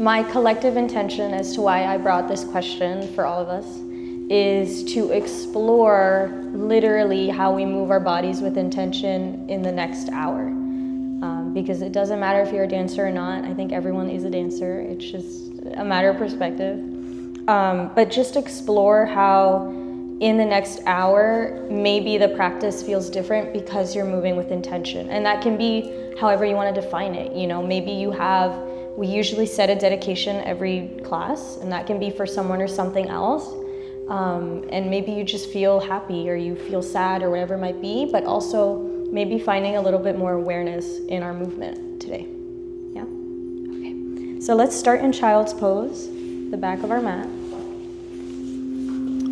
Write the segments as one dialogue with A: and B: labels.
A: My collective intention as to why I brought this question for all of us is to explore literally how we move our bodies with intention in the next hour. Because it doesn't matter if you're a dancer or not. I think everyone is a dancer. It's just a matter of perspective. But just explore how in the next hour, maybe the practice feels different because you're moving with intention. And that can be however you want to define it. You know, maybe we usually set a dedication every class, and that can be for someone or something else. And maybe you just feel happy or you feel sad or whatever it might be, but also maybe finding a little bit more awareness in our movement today. Yeah? Okay. So let's start in child's pose, the back of our mat.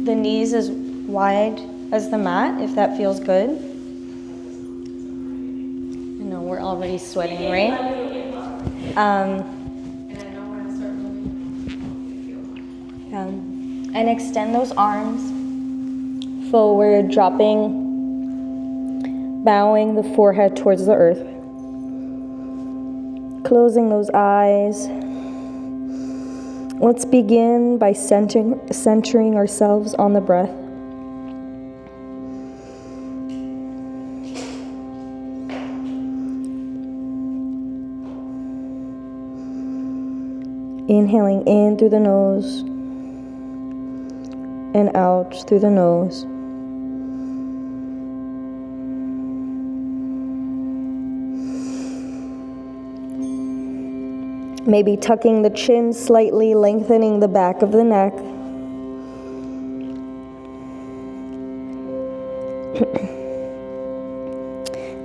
A: The knees as wide as the mat, if that feels good. I know we're already sweating, right? And extend those arms forward, bowing the forehead towards the earth. Closing those eyes. Let's begin by centering ourselves on the breath. Inhaling in through the nose and out through the nose. Maybe tucking the chin slightly, lengthening the back of the neck.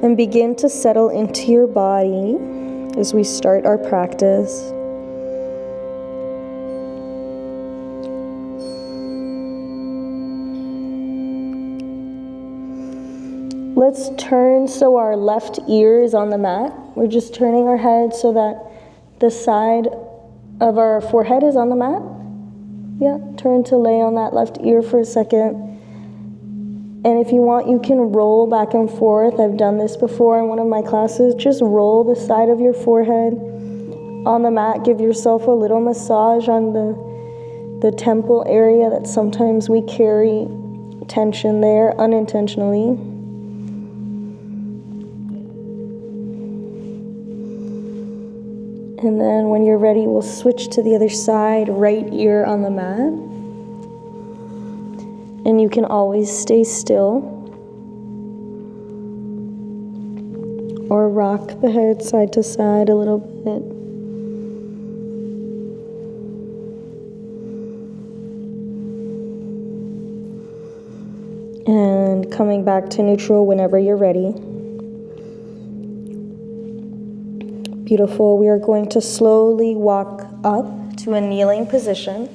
A: And begin to settle into your body as we start our practice. Let's turn so our left ear is on the mat. We're just turning our head so that the side of our forehead is on the mat. Yeah, turn to lay on that left ear for a second. And if you want, you can roll back and forth. I've done this before in one of my classes. Just roll the side of your forehead on the mat. Give yourself a little massage on the temple area that sometimes we carry tension there unintentionally. And then when you're ready, we'll switch to the other side, right ear on the mat. And you can always stay still or rock the head side to side a little bit. And coming back to neutral whenever you're ready. Beautiful. We are going to slowly walk up to a kneeling position.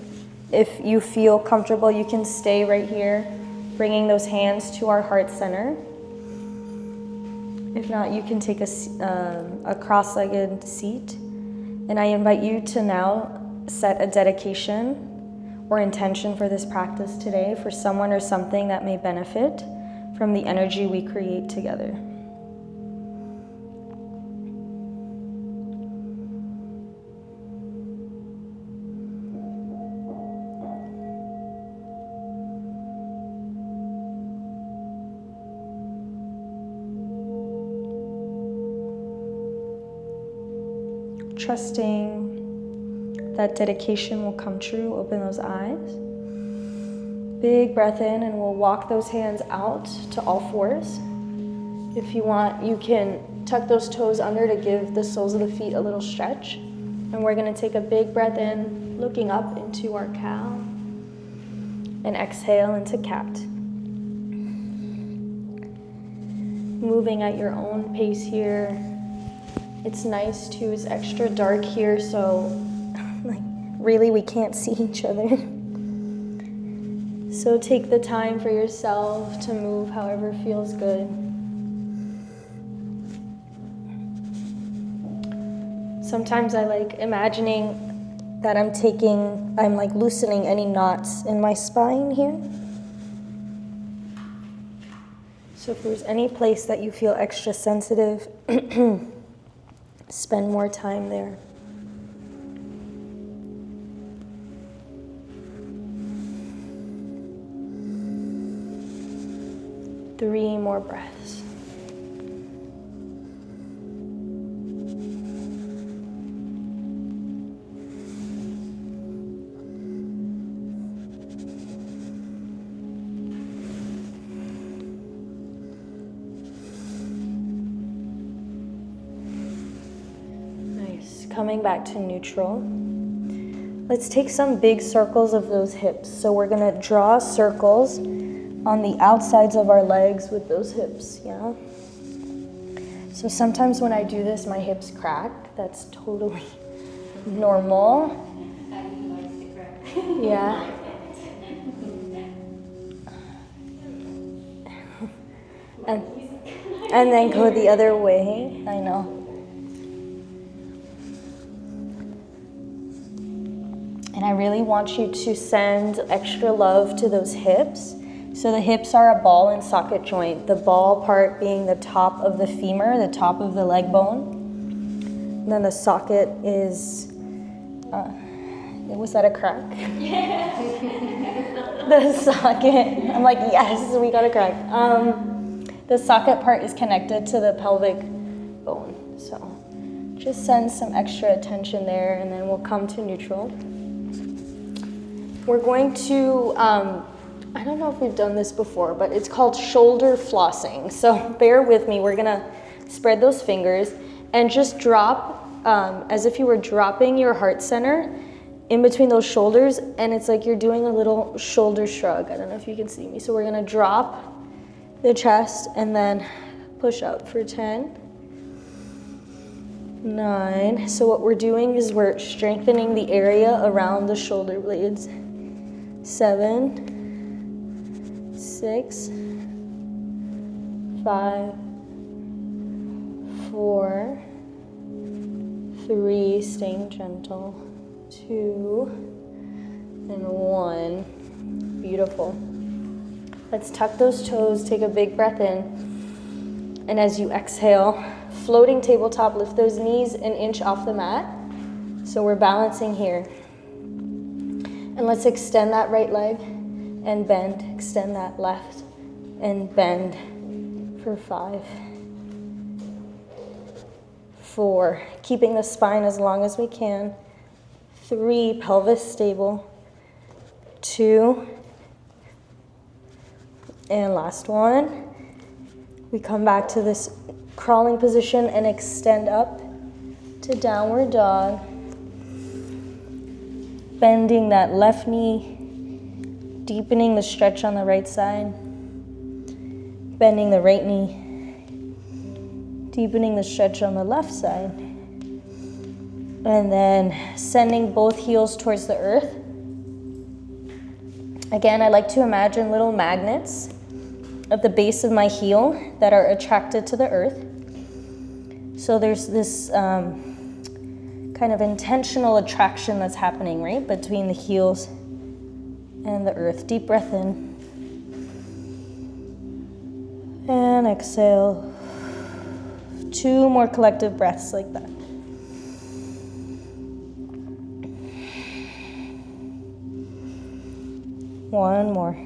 A: If you feel comfortable, you can stay right here, bringing those hands to our heart center. If not, you can take a cross-legged seat. And I invite you to now set a dedication or intention for this practice today for someone or something that may benefit from the energy we create together. Trusting that dedication will come true. Open those eyes. Big breath in, and we'll walk those hands out to all fours. If you want, you can tuck those toes under to give the soles of the feet a little stretch. And we're going to take a big breath in, looking up into our cow, and exhale into cat. Moving at your own pace here. It's nice too, it's extra dark here, so really we can't see each other. So take the time for yourself to move however feels good. Sometimes I like imagining that I'm loosening any knots in my spine here. So if there's any place that you feel extra sensitive, spend more time there. 3 more breaths. Nice. Coming back to neutral. Let's take some big circles of those hips. So we're gonna draw circles on the outsides of our legs with those hips, yeah? So sometimes when I do this, my hips crack. That's totally normal. Yeah. And then go the other way, I know. And I really want you to send extra love to those hips. So the hips are a ball and socket joint. The ball part being the top of the femur, the top of the leg bone. And then the socket is, was that a crack? The socket, I'm like, yes, we got a crack. The socket part is connected to the pelvic bone. So just send some extra attention there, and then we'll come to neutral. We're going to, I don't know if we've done this before, but it's called shoulder flossing. So bear with me. We're gonna spread those fingers and just drop as if you were dropping your heart center in between those shoulders, and it's like you're doing a little shoulder shrug. I don't know if you can see me. So we're gonna drop the chest and then push up for 10, 9. So what we're doing is we're strengthening the area around the shoulder blades. 7, 6, 5, 4, 3, staying gentle, 2, and 1. Beautiful. Let's tuck those toes, take a big breath in, and as you exhale, floating tabletop, lift those knees an inch off the mat. So we're balancing here. And let's extend that right leg and bend. Extend that left and bend for 5, 4. Keeping the spine as long as we can. 3, pelvis stable. 2. And last one. We come back to this crawling position and extend up to downward dog. Bending that left knee, deepening the stretch on the right side. Bending the right knee, deepening the stretch on the left side. And then sending both heels towards the earth. Again, I like to imagine little magnets at the base of my heel that are attracted to the earth. So there's this kind of intentional attraction that's happening, right, between the heels and the earth. Deep breath in. And exhale. 2 more collective breaths like that. One more.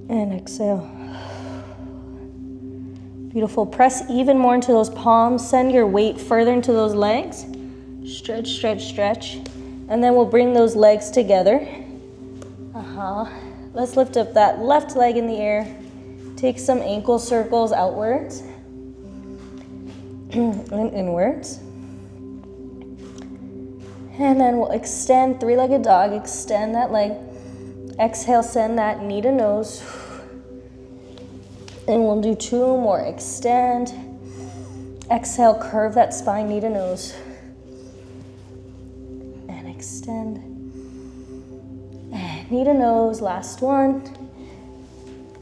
A: And exhale. Beautiful. Press even more into those palms. Send your weight further into those legs. Stretch, stretch, stretch. And then we'll bring those legs together. Let's lift up that left leg in the air. Take some ankle circles outwards and inwards. And then we'll extend, 3-legged dog. Extend that leg. Exhale, send that knee to nose. And we'll do 2 more. Extend. Exhale, curve that spine, knee to nose. And extend. And knee to nose, last one.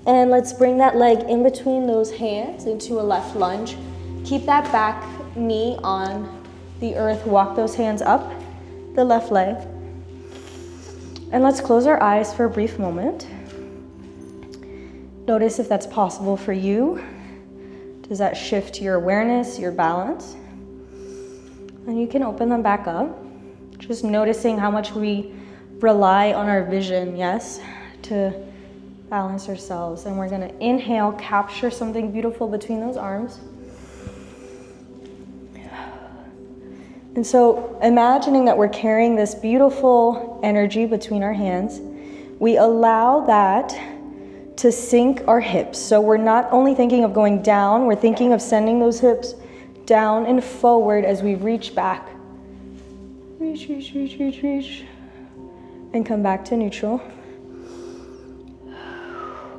A: And let's bring that leg in between those hands into a left lunge. Keep that back knee on the earth. Walk those hands up the left leg. And let's close our eyes for a brief moment. Notice if that's possible for you. Does that shift your awareness, your balance? And you can open them back up. Just noticing how much we rely on our vision, yes, to balance ourselves. And we're gonna inhale, capture something beautiful between those arms. And so imagining that we're carrying this beautiful energy between our hands, we allow that to sink our hips. So we're not only thinking of going down, we're thinking of sending those hips down and forward as we reach back. Reach, reach, reach, reach, reach. And come back to neutral.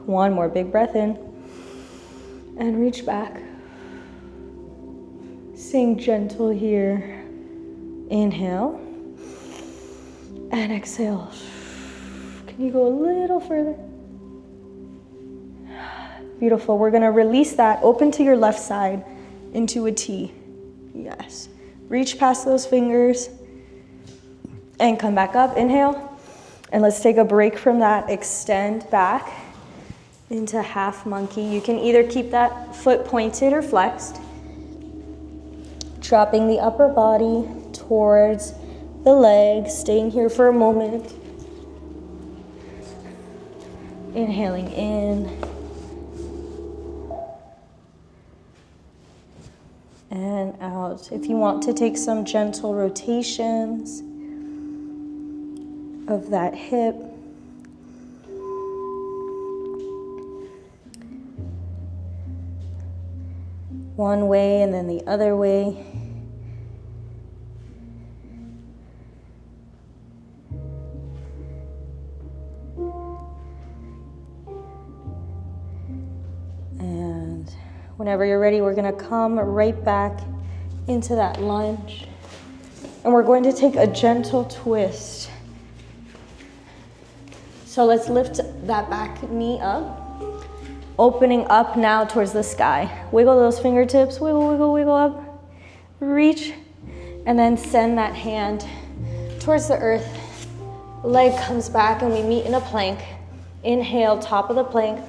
A: One more big breath in. And reach back. Sing gentle here. Inhale. And exhale. Can you go a little further? Beautiful. We're going to release that. Open to your left side into a T. Yes. Reach past those fingers. And come back up. Inhale. And let's take a break from that. Extend back into half monkey. You can either keep that foot pointed or flexed. Dropping the upper body towards the legs. Staying here for a moment. Inhaling in. And out. If you want to take some gentle rotations of that hip. One way and then the other way. And whenever you're ready, we're going to come right back into that lunge. And we're going to take a gentle twist. So let's lift that back knee up, opening up now towards the sky. Wiggle those fingertips, wiggle, wiggle, wiggle up, reach, and then send that hand towards the earth. Leg comes back and we meet in a plank. Inhale, top of the plank.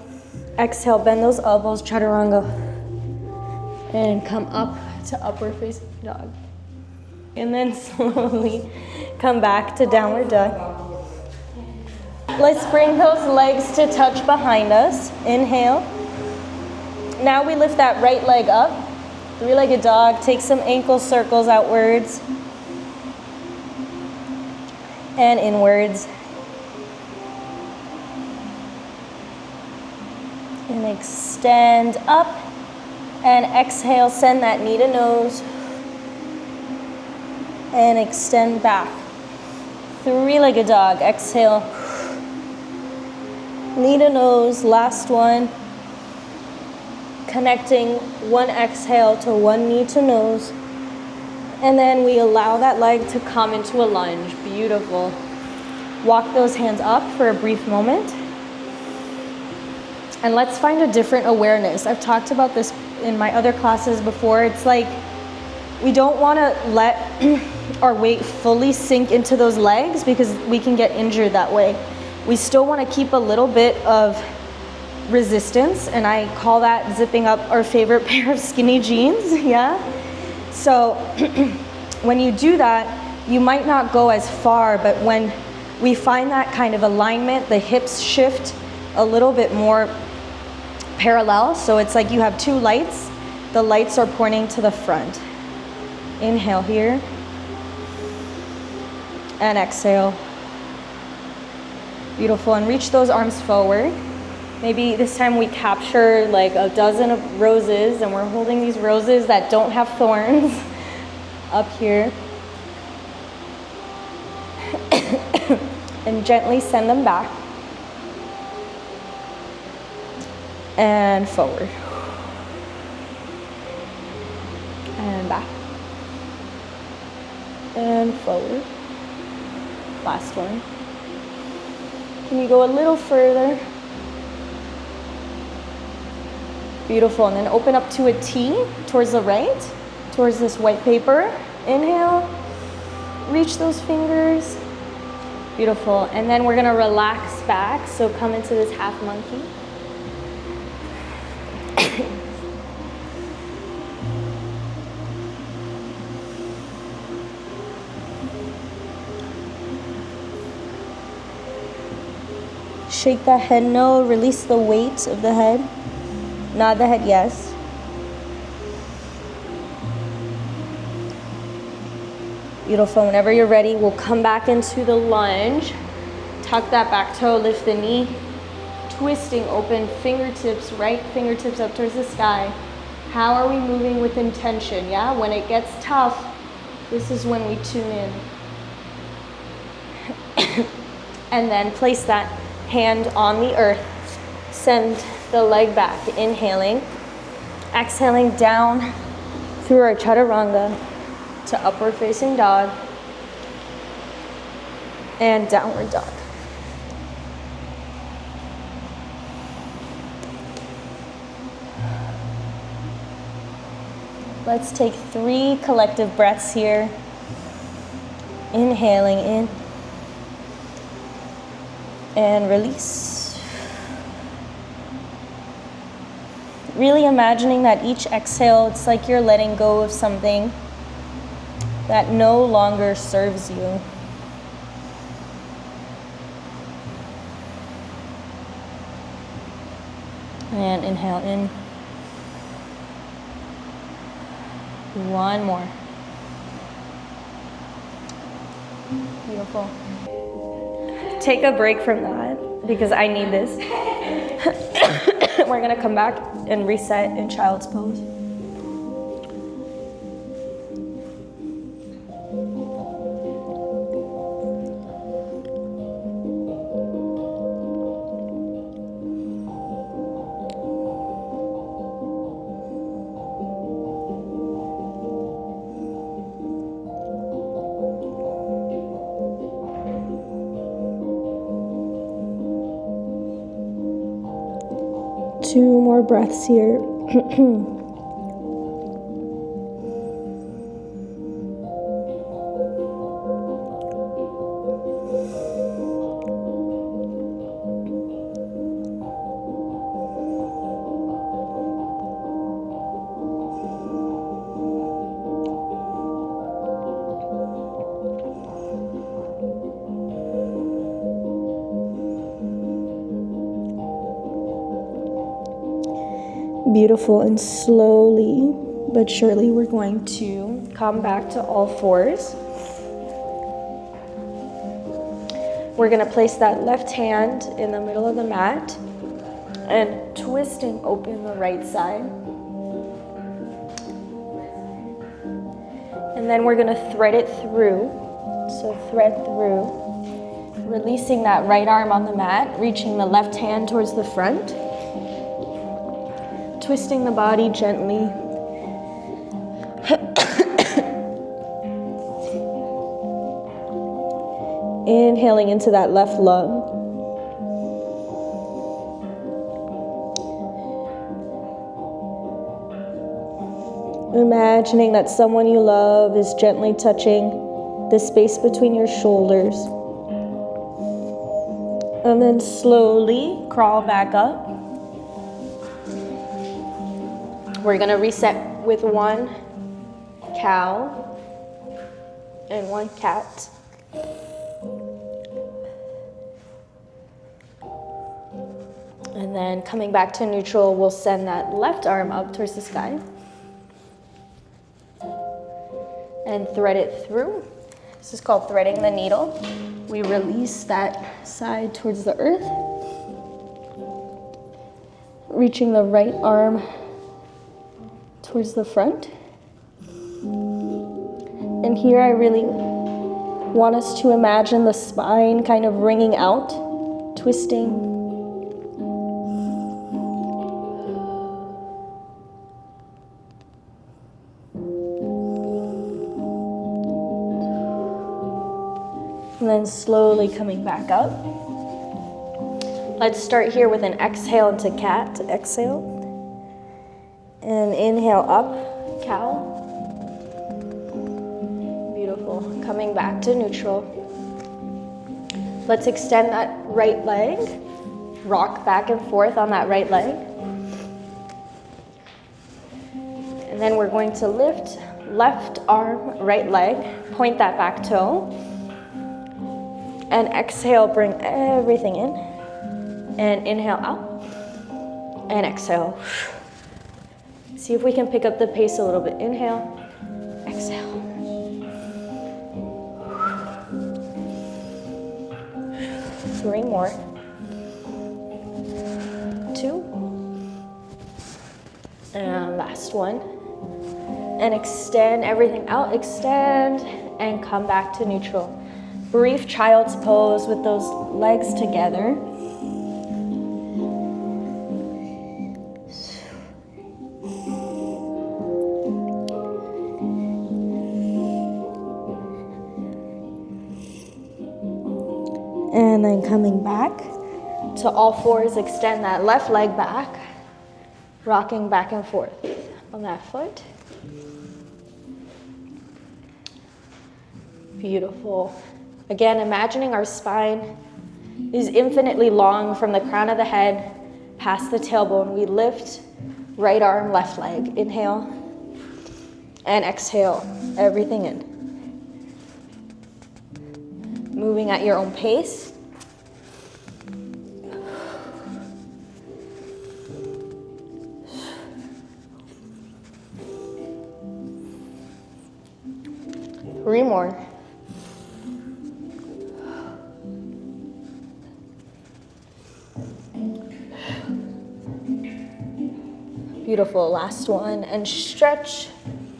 A: Exhale, bend those elbows, chaturanga. And come up to upward facing dog. And then slowly come back to downward dog. Let's bring those legs to touch behind us. Inhale. Now we lift that right leg up. Three-legged dog. Take some ankle circles outwards and inwards. And extend up. And exhale, send that knee to nose. And extend back. Three-legged dog. Exhale. Knee to nose, last one. Connecting one exhale to one knee to nose. And then we allow that leg to come into a lunge. Beautiful. Walk those hands up for a brief moment. And let's find a different awareness. I've talked about this in my other classes before. It's like we don't want to let our weight fully sink into those legs because we can get injured that way. We still want to keep a little bit of resistance, and I call that zipping up our favorite pair of skinny jeans, yeah? So when you do that, you might not go as far, but when we find that kind of alignment, the hips shift a little bit more parallel, so it's like you have two lights. The lights are pointing to the front. Inhale here, and exhale. Beautiful, and reach those arms forward. Maybe this time we capture like a dozen of roses, and we're holding these roses that don't have thorns up here. And gently send them back. And forward. And back. And forward. Last one. Can you go a little further? Beautiful, and then open up to a T towards the right, towards this white paper. Inhale, reach those fingers. Beautiful, and then we're gonna relax back, so come into this half monkey. Shake that head no, release the weight of the head. Nod the head yes. Beautiful. Whenever you're ready, we'll come back into the lunge. Tuck that back toe, lift the knee. Twisting, open fingertips, right fingertips up towards the sky. How are we moving with intention? Yeah, when it gets tough, this is when we tune in. And then place that hand on the earth. Send the leg back, inhaling. Exhaling down through our chaturanga to upward facing dog and downward dog. Let's take 3 collective breaths here. Inhaling in and release. Really imagining that each exhale, it's like you're letting go of something that no longer serves you. And inhale in. One more. Beautiful. Take a break from that because I need this. We're gonna come back and reset in child's pose. Two more breaths here. Beautiful, and slowly but surely we're going to come back to all fours. We're going to place that left hand in the middle of the mat and twisting open the right side. And then we're going to thread it through. So thread through, releasing that right arm on the mat, reaching the left hand towards the front. Twisting the body gently. Inhaling into that left lung. Imagining that someone you love is gently touching the space between your shoulders. And then slowly crawl back up. We're gonna reset with one cow and one cat. And then coming back to neutral, we'll send that left arm up towards the sky. And thread it through. This is called threading the needle. We release that side towards the earth. Reaching the right arm towards the front. And here I really want us to imagine the spine kind of wringing out, twisting. And then slowly coming back up. Let's start here with an exhale into cat. Exhale. And inhale up, cow. Beautiful. Coming back to neutral. Let's extend that right leg. Rock back and forth on that right leg. And then we're going to lift left arm, right leg. Point that back toe. And exhale, bring everything in. And inhale out. And exhale. See if we can pick up the pace a little bit. Inhale, exhale. 3 more. 2. And last one. And extend everything out. Extend and come back to neutral. Brief child's pose with those legs together. And then coming back to all fours, extend that left leg back, rocking back and forth on that foot. Beautiful. Again, imagining our spine is infinitely long from the crown of the head past the tailbone. We lift right arm, left leg. Inhale and exhale, everything in. Moving at your own pace. Three more. Beautiful, last one, and stretch.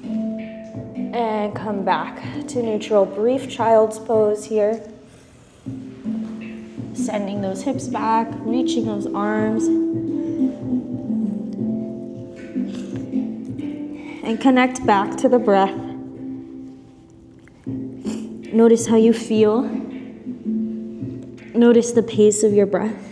A: And come back to neutral. Brief child's pose here. Sending those hips back, reaching those arms. And connect back to the breath. Notice how you feel. Notice the pace of your breath.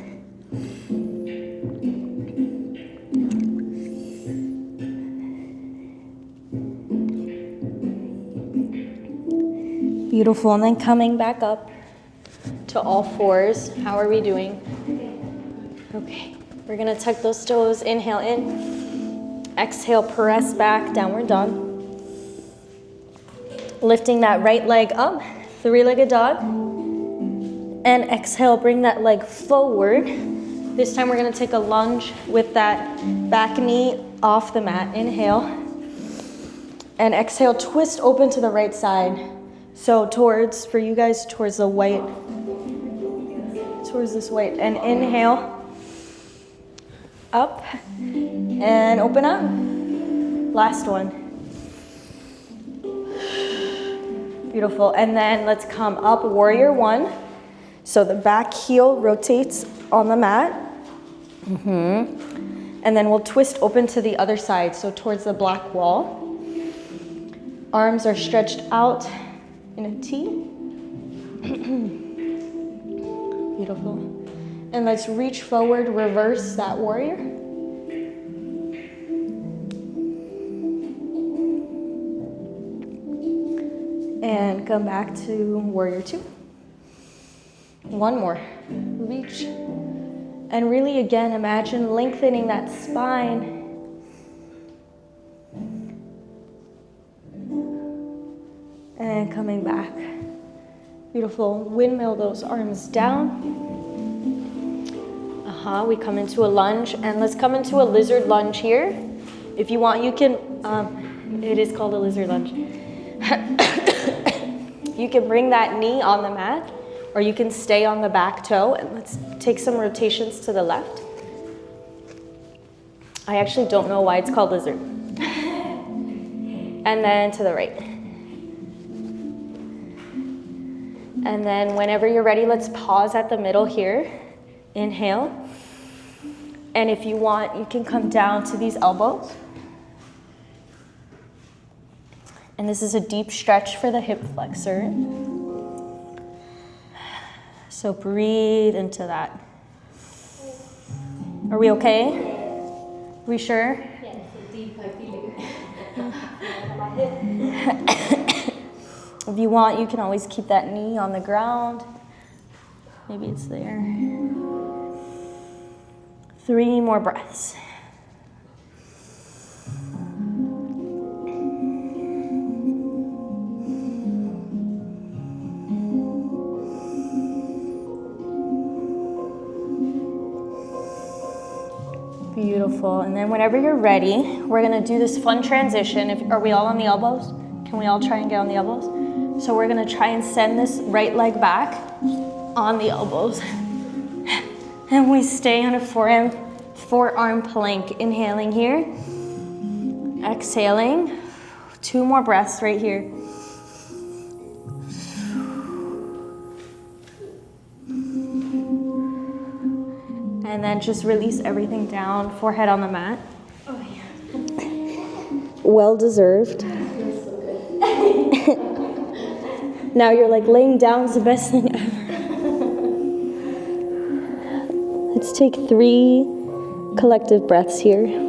A: Beautiful, and then coming back up to all fours. How are we doing? Okay, we're gonna tuck those toes, inhale in, exhale, press back, downward dog. Lifting that right leg up, 3-legged dog. And exhale, bring that leg forward. This time we're gonna take a lunge with that back knee off the mat. Inhale. And exhale, twist open to the right side. So towards, for you guys, towards the white, towards this white. And inhale, up, and open up. Last one. Beautiful, and then let's come up, warrior one. So the back heel rotates on the mat. And then we'll twist open to the other side, so towards the black wall. Arms are stretched out in a T. Beautiful. And let's reach forward, reverse that warrior. And come back to warrior two. One more. Reach. And really, again, imagine lengthening that spine. And coming back. Beautiful. Windmill those arms down. We come into a lunge, and let's come into a lizard lunge here. If you want, you can, it is called a lizard lunge. You can bring that knee on the mat, or you can stay on the back toe, and let's take some rotations to the left. I actually don't know why it's called lizard. And then to the right. And then whenever you're ready, let's pause at the middle here. Inhale. And if you want, you can come down to these elbows. And this is a deep stretch for the hip flexor. So breathe into that. Are we okay? Are we sure?
B: Yeah, so deep, I feel it.
A: If you want, you can always keep that knee on the ground. Maybe it's there. 3 more breaths. Beautiful. And then whenever you're ready, we're gonna do this fun transition. Are we all on the elbows? Can we all try and get on the elbows? So we're gonna try and send this right leg back on the elbows. And we stay on a forearm plank. Inhaling here. Exhaling. 2 more breaths right here. And then just release everything down, forehead on the mat. Oh, yeah. Well deserved. Now you're like, laying down is the best thing ever. Let's take 3 collective breaths here.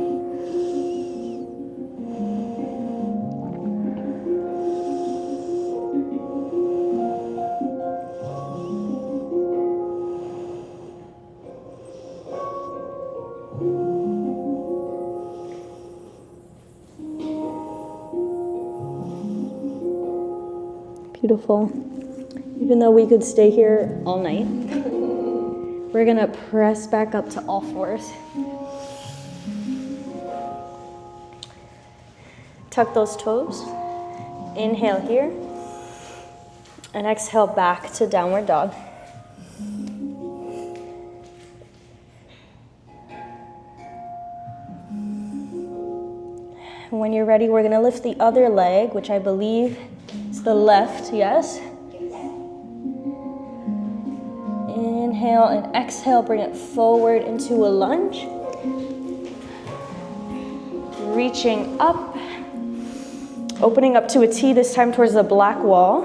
A: Beautiful. Even though we could stay here all night, we're gonna press back up to all fours. Tuck those toes. Inhale here. And exhale back to downward dog. And when you're ready, we're gonna lift the other leg, which I believe is the left, yes? Inhale and exhale, bring it forward into a lunge. Reaching up, opening up to a T, this time towards the black wall.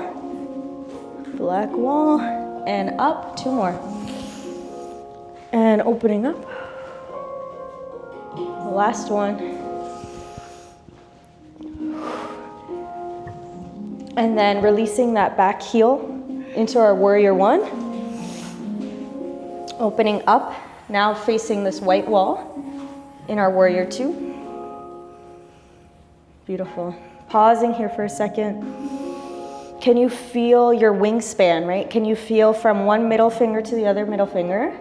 A: Black wall, and up, 2 more. And opening up. The last one. And then releasing that back heel into our warrior 1. Opening up, now facing this white wall in our warrior 2. Beautiful. Pausing here for a second. Can you feel your wingspan, right? Can you feel from one middle finger to the other middle finger?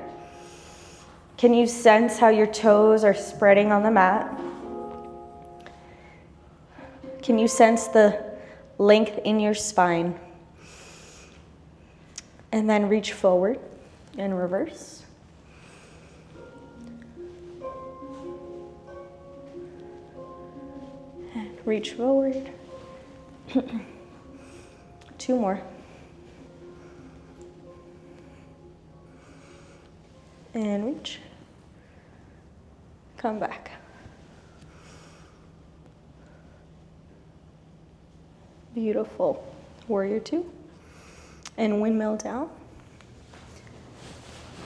A: Can you sense how your toes are spreading on the mat? Can you sense the length in your spine? And then reach forward and reverse. And reach forward. 2 more. And reach. Come back. Beautiful. Warrior 2. And windmill down.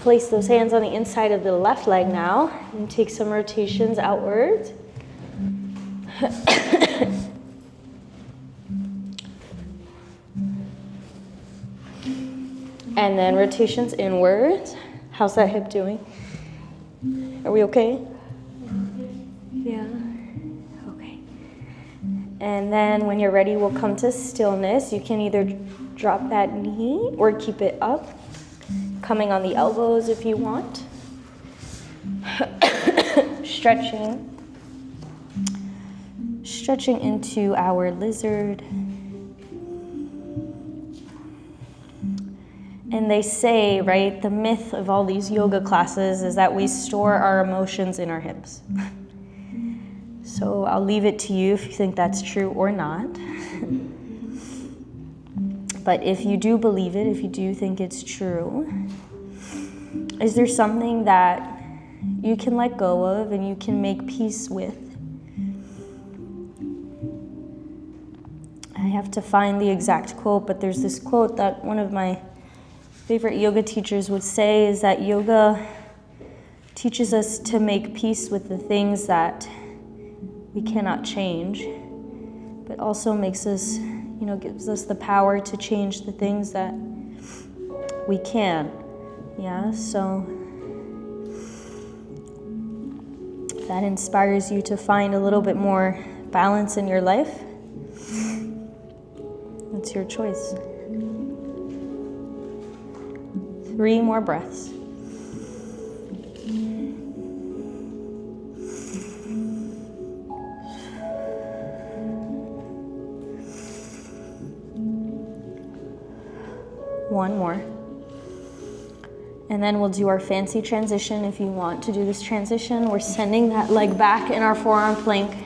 A: Place those hands on the inside of the left leg now and take some rotations outwards. And then rotations inwards. How's that hip doing? Are we okay? Yeah. Okay. And then when you're ready, we'll come to stillness. You can either drop that knee or keep it up. Coming on the elbows if you want. Stretching. Stretching into our lizard. And they say, right, the myth of all these yoga classes is that we store our emotions in our hips. So I'll leave it to you if you think that's true or not. But if you do believe it, if you do think it's true, is there something that you can let go of and you can make peace with? I have to find the exact quote, but there's this quote that one of my favorite yoga teachers would say is that yoga teaches us to make peace with the things that we cannot change, but also makes us, gives us the power to change the things that we can. Yeah, so if that inspires you to find a little bit more balance in your life, it's your choice. 3 more breaths. One more. And then we'll do our fancy transition. If you want to do this transition, we're sending that leg back in our forearm plank.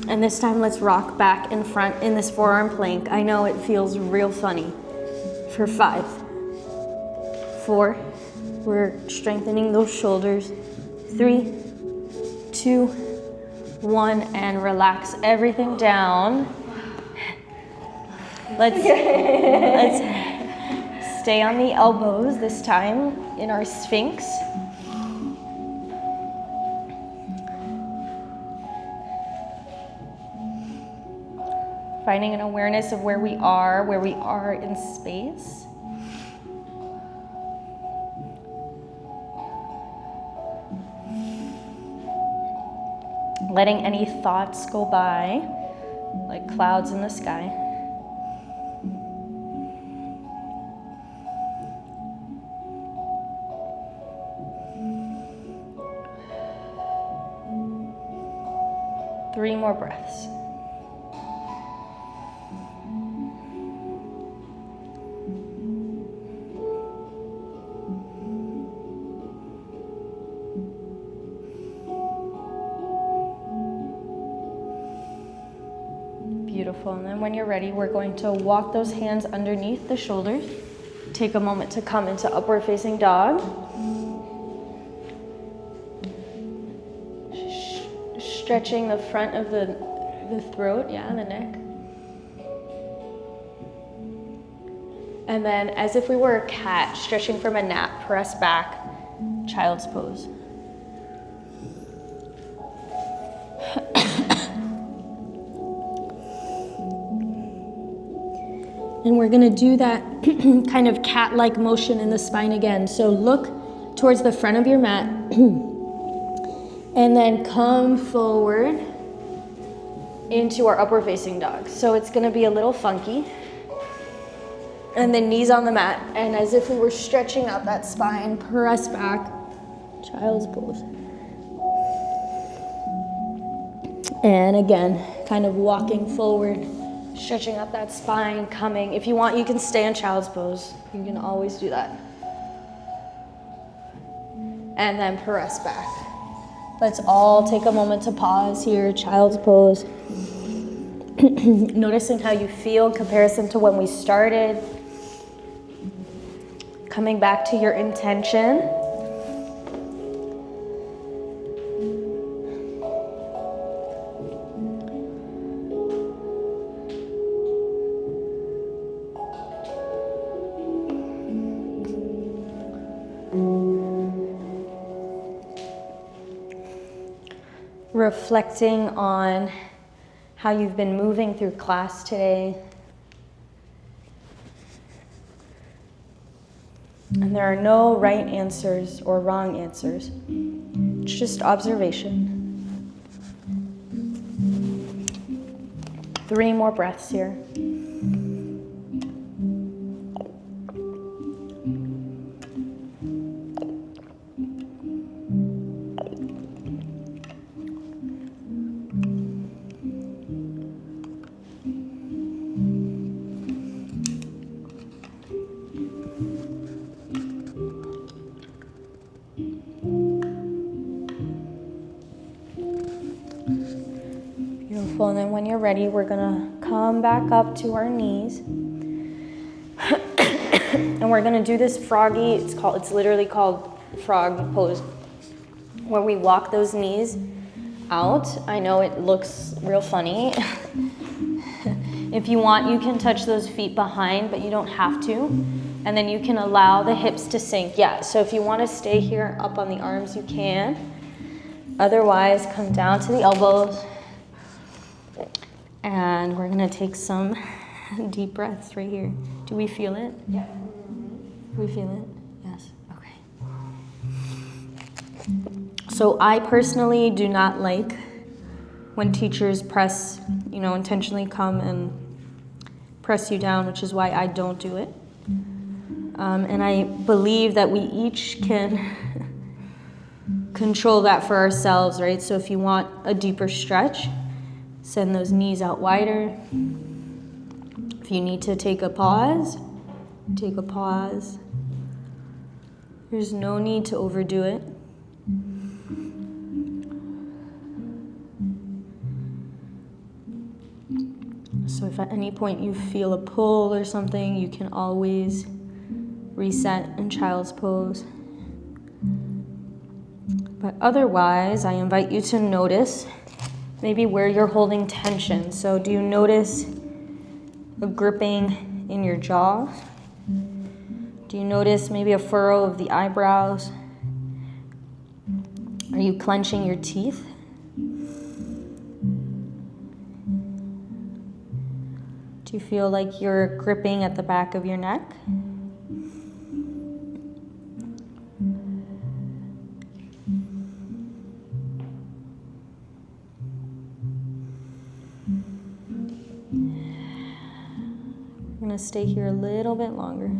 A: And this time let's rock back in front in this forearm plank. I know it feels real funny. For 5, 4, we're strengthening those shoulders. 3, 2, 1, and relax everything down. Let's stay on the elbows this time in our Sphinx. Finding an awareness of where we are in space. Letting any thoughts go by, like clouds in the sky. Three more breaths. Beautiful. And then when you're ready, we're going to walk those hands underneath the shoulders. Take a moment to come into upward facing dog. Stretching the front of the throat, the neck. And then as if we were a cat, stretching from a nap, press back, child's pose. And we're gonna do that kind of cat-like motion in the spine again. So look towards the front of your mat. And then come forward into our upward facing dog. So it's gonna be a little funky. And then knees on the mat. And as if we were stretching out that spine, press back, child's pose. And again, kind of walking forward, stretching out that spine, coming. If you want, you can stay in child's pose. You can always do that. And then press back. Let's all take a moment to pause here, child's pose. Noticing how you feel in comparison to when we started. Coming back to your intention. Reflecting on how you've been moving through class today. And there are no right answers or wrong answers. It's just observation. 3 more breaths here. Beautiful, and then when you're ready, we're gonna come back up to our knees. And we're gonna do this froggy, it's literally called frog pose, where we walk those knees out. I know it looks real funny. If you want, you can touch those feet behind, but you don't have to. And then you can allow the hips to sink. Yeah, so if you want to stay here up on the arms, you can. Otherwise, come down to the elbows. And we're gonna take some deep breaths right here. Do we feel it?
B: Yeah.
A: Do we feel it? Yes, okay. So I personally do not like when teachers press, intentionally come and press you down, which is why I don't do it. And I believe that we each can control that for ourselves, right? So if you want a deeper stretch, send those knees out wider. If you need to take a pause, Take a pause. There's no need to overdo it. So if at any point you feel a pull or something, you can always reset in child's pose. But otherwise, I invite you to notice maybe where you're holding tension. So do you notice a gripping in your jaw? Do you notice maybe a furrow of the eyebrows? Are you clenching your teeth? Do you feel like you're gripping at the back of your neck? I'm going to stay here a little bit longer.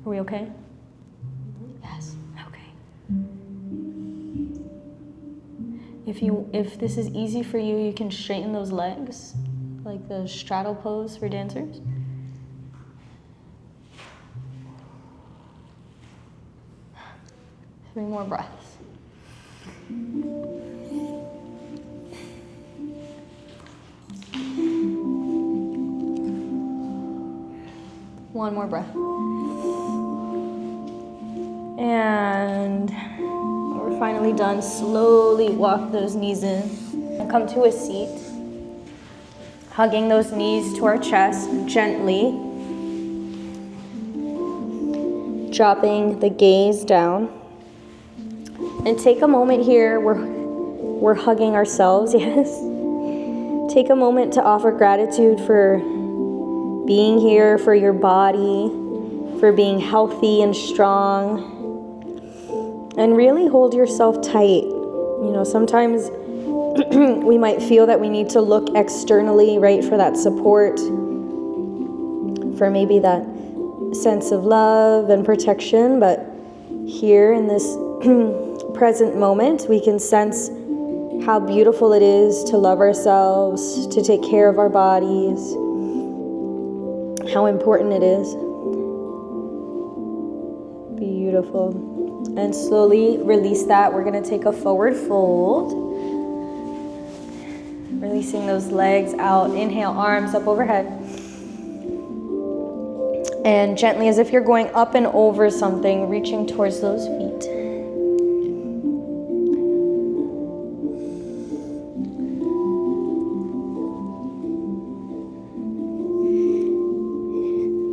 A: Are we okay? Yes. Okay. If this is easy for you, you can straighten those legs, like the straddle pose for dancers. Three more breaths. One more breath. And we're finally done. Slowly walk those knees in and come to a seat. Hugging those knees to our chest gently. Dropping the gaze down. And take a moment here. We're hugging ourselves, yes. Take a moment to offer gratitude for being here, for your body, for being healthy and strong. And really hold yourself tight. You know, sometimes we might feel that we need to look externally, right, for that support, for maybe that sense of love and protection. But here in this present moment, we can sense how beautiful it is to love ourselves, to take care of our bodies, how important it is. Beautiful. And slowly release that. We're going to take a forward fold. Releasing those legs out. Inhale, arms up overhead. And gently, as if you're going up and over something, reaching towards those feet.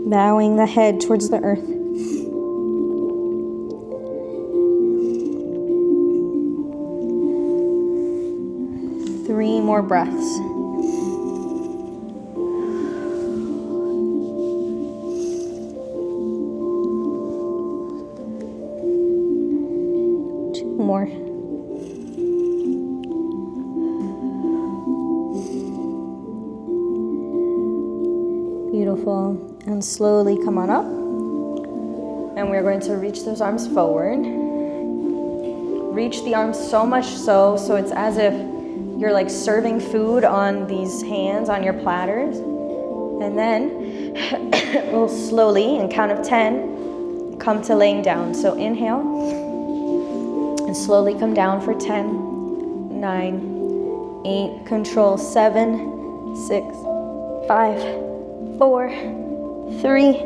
A: Bowing the head towards the earth. Three more breaths. Two more. Beautiful. And slowly come on up. And we're going to reach those arms forward. Reach the arms so much so it's as if you're like serving food on these hands, on your platters. And then we'll slowly, in count of 10, come to laying down. So inhale. And slowly come down for 10, 9, 8, control, 7, 6, 5, 4, 3,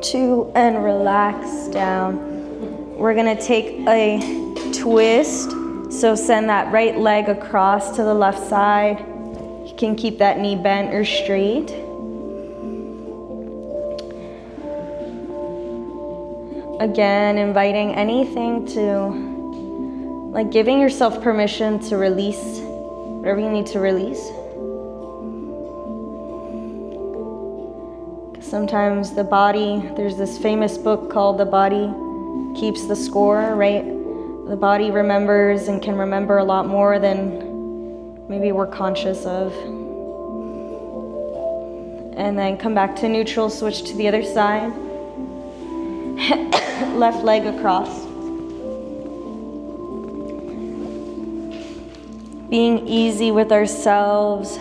A: 2, and relax down. We're gonna take a twist. So send that right leg across to the left side. You can keep that knee bent or straight. Again, inviting anything to, like giving yourself permission to release whatever you need to release. Sometimes the body, there's this famous book called The Body Keeps the Score, right? The body remembers and can remember a lot more than maybe we're conscious of. And then come back to neutral, switch to the other side. Left leg across. Being easy with ourselves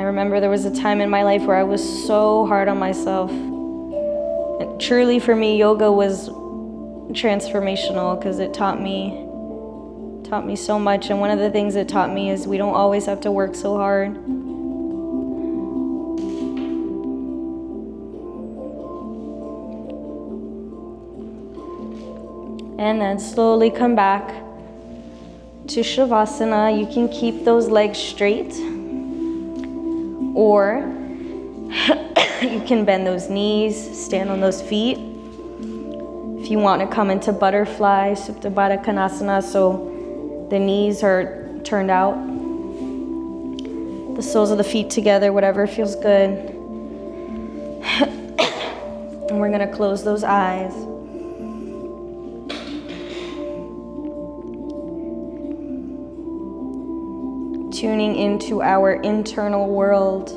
A: I remember there was a time in my life where I was so hard on myself. And truly for me, yoga was transformational because it taught me so much. And one of the things it taught me is we don't always have to work so hard. And then slowly come back to Shavasana. You can keep those legs straight, or you can bend those knees, stand on those feet. If you want to come into butterfly, Supta Baddha Konasana, so the knees are turned out, the soles of the feet together, whatever feels good. And we're going to close those eyes. Tuning into our internal world.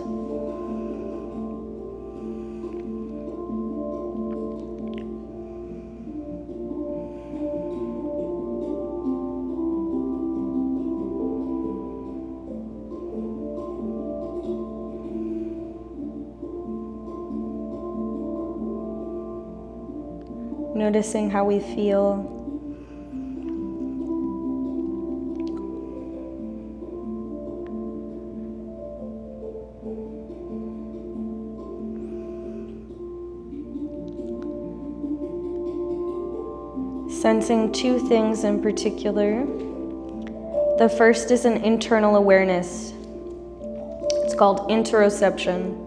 A: Noticing how we feel. Sensing two things in particular. The first is an internal awareness. It's called interoception.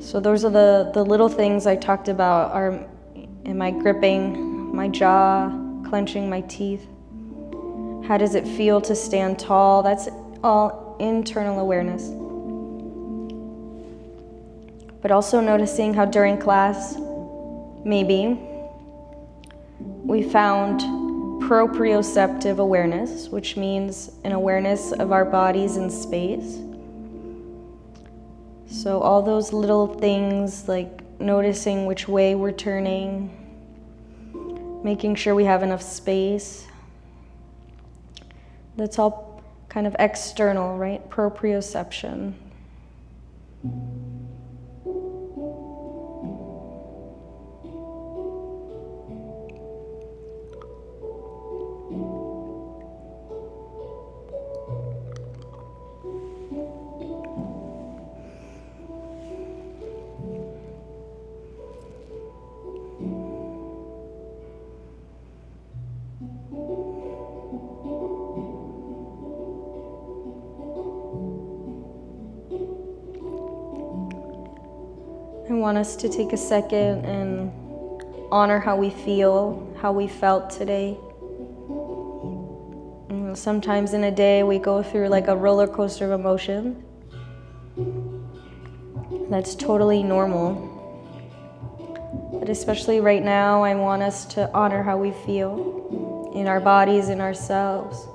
A: So those are the little things I talked about. Am I gripping my jaw, clenching my teeth? How does it feel to stand tall? That's all internal awareness. But also noticing how during class, maybe, we found proprioceptive awareness, which means an awareness of our bodies in space. So all those little things like noticing which way we're turning, making sure we have enough space. That's all kind of external, right? Proprioception. I want us to take a second and honor how we feel, how we felt today. Sometimes in a day we go through like a roller coaster of emotion. That's totally normal. But especially right now, I want us to honor how we feel in our bodies, in ourselves.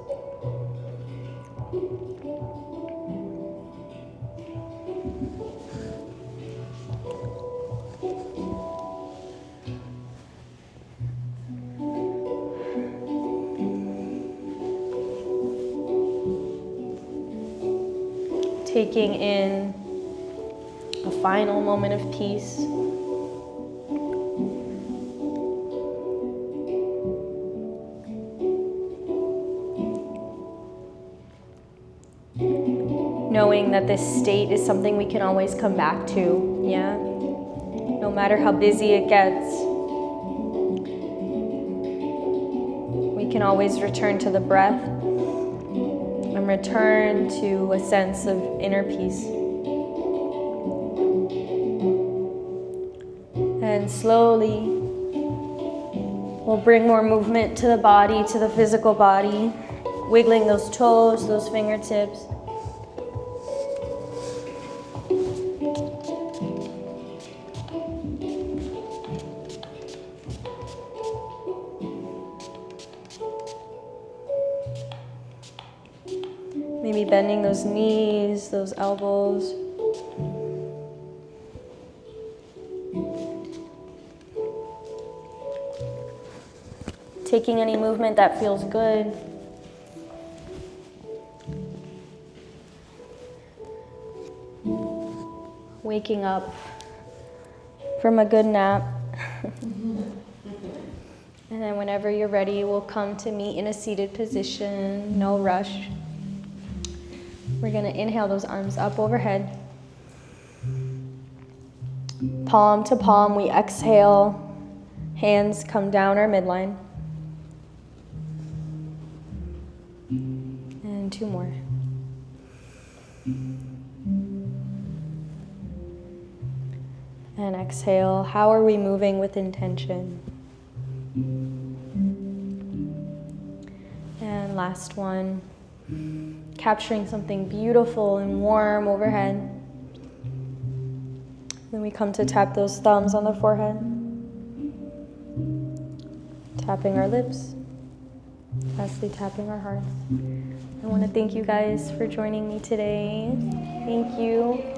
A: Taking in a final moment of peace. Knowing that this state is something we can always come back to, yeah? No matter how busy it gets, we can always return to the breath and return to a sense of inner peace. And slowly, we'll bring more movement to the body, to the physical body, wiggling those toes, those fingertips. Maybe bending those knees, those elbows. Taking any movement that feels good. waking up from a good nap. And then whenever you're ready, we'll come to meet in a seated position, no rush. We're gonna inhale those arms up overhead. Palm to palm, we exhale. Hands come down our midline. And 2 more. And exhale. How are we moving with intention? And last one. Capturing something beautiful and warm overhead. Then we come to tap those thumbs on the forehead. Tapping our lips. Lastly, tapping our hearts. I want to thank you guys for joining me today. Thank you.